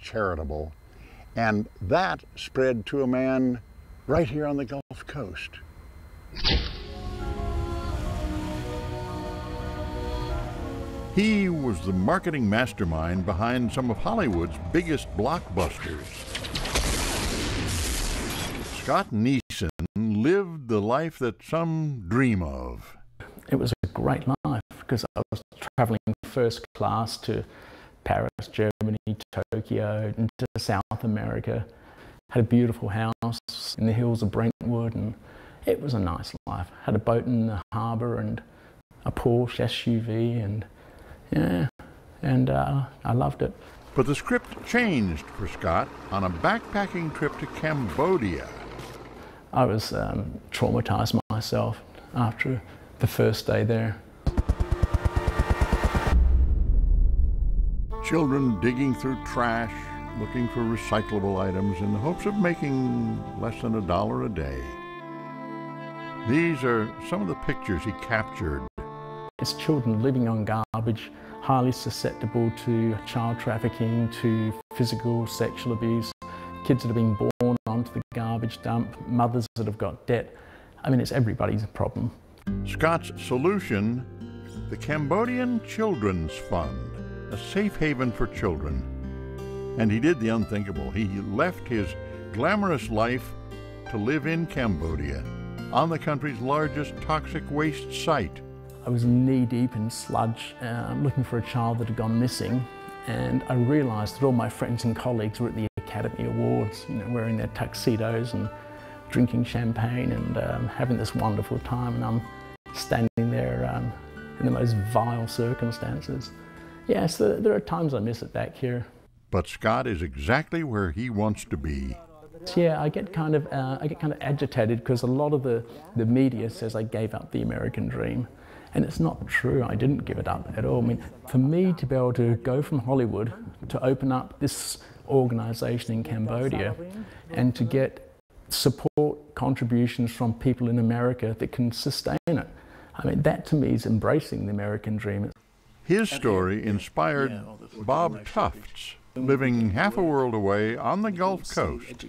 charitable. And that spread to a man right here on the Gulf Coast. He was the marketing mastermind behind some of Hollywood's biggest blockbusters. Scott Neeson lived the life that some dream of. It was a great life because I was traveling first class to Paris, Germany, Tokyo, and to South America. Had a beautiful house in the hills of Brentwood, and it was a nice life. Had a boat in the harbour and a Porsche SUV, and yeah, and I loved it. But the script changed for Scott on a backpacking trip to Cambodia. I was traumatised myself after the first day there. Children digging through trash, looking for recyclable items in the hopes of making less than $1 a day. These are some of the pictures he captured. It's children living on garbage, highly susceptible to child trafficking, to physical, sexual abuse, kids that are being born onto the garbage dump, mothers that have got debt. I mean, it's everybody's problem. Scott's solution, the Cambodian Children's Fund, a safe haven for children. And he did the unthinkable. He left his glamorous life to live in Cambodia, on the country's largest toxic waste site. I was knee-deep in sludge, looking for a child that had gone missing, and I realised that all my friends and colleagues were at the Academy Awards, you know, wearing their tuxedos and drinking champagne and having this wonderful time, and I'm standing there in the most vile circumstances. Yes, there are times I miss it back here. But Scott is exactly where he wants to be. Yeah, I get kind of agitated because a lot of the media says I gave up the American dream. And it's not true, I didn't give it up at all. I mean, for me to be able to go from Hollywood to open up this organisation in Cambodia and to get support contributions from people in America that can sustain it, I mean, that to me is embracing the American dream. His story inspired Bob Tufts, living half a world away on the Gulf Coast.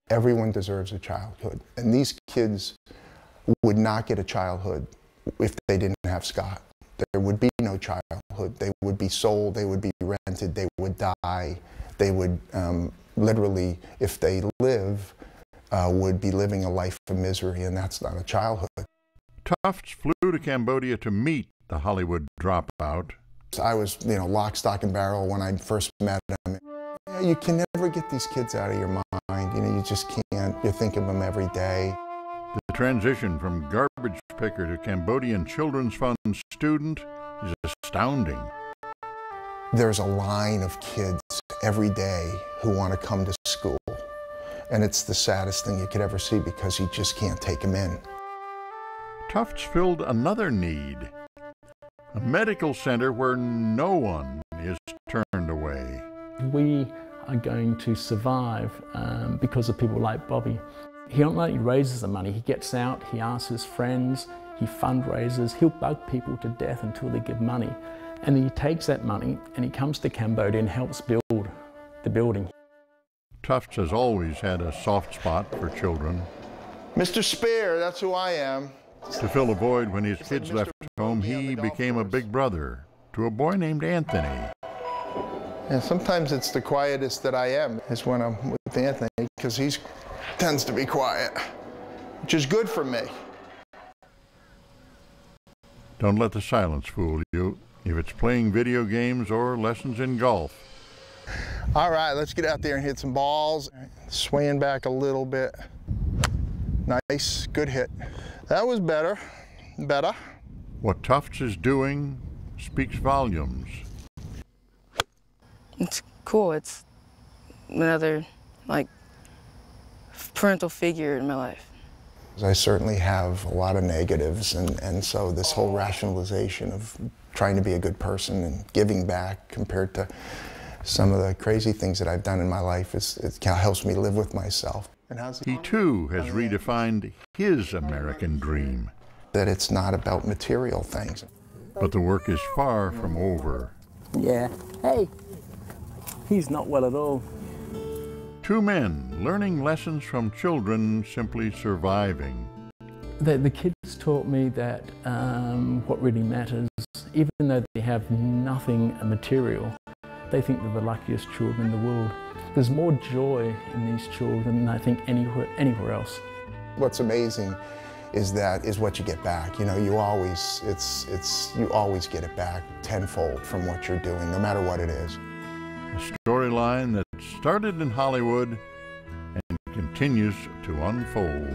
Everyone deserves a childhood, and these kids would not get a childhood if they didn't have Scott. There would be no childhood. They would be sold, they would be rented, they would die. They would literally, if they live, would be living a life of misery, and that's not a childhood. Tufts flew to Cambodia to meet the Hollywood dropout. I was, you know, lock, stock, and barrel when I first met him. You can never get these kids out of your mind. You know, you just can't. You think of them every day. The transition from garbage picker to Cambodian Children's Fund student is astounding. There's a line of kids every day who want to come to school. And it's the saddest thing you could ever see because you just can't take them in. Tufts filled another need, a medical center where no one is turned away. We are going to survive because of people like Bobby. He not only raises the money, he gets out, he asks his friends, he fundraises, he'll bug people to death until they give money. And then he takes that money and he comes to Cambodia and helps build the building. Tufts has always had a soft spot for children. Mr. Spear, that's who I am. To fill a void when his kids left home, he became a big brother to a boy named Anthony. And sometimes it's the quietest that I am is when I'm with Anthony, because he tends to be quiet, which is good for me. Don't let the silence fool you, if it's playing video games or lessons in golf. All right, let's get out there and hit some balls. Swaying back a little bit. Nice, good hit. That was better. What Tufts is doing speaks volumes. It's cool. It's another, like, parental figure in my life. I certainly have a lot of negatives, and so this whole rationalization of trying to be a good person and giving back compared to some of the crazy things that I've done in my life, it helps me live with myself. He too has redefined his American dream. That it's not about material things. But the work is far from over. Yeah. Hey. He's not well at all. Two men learning lessons from children simply surviving. The kids taught me that what really matters, even though they have nothing material, they think they're the luckiest children in the world. There's more joy in these children than I think anywhere else. What's amazing is what you get back. You know, you always get it back tenfold from what you're doing, no matter what it is. A storyline that started in Hollywood and continues to unfold.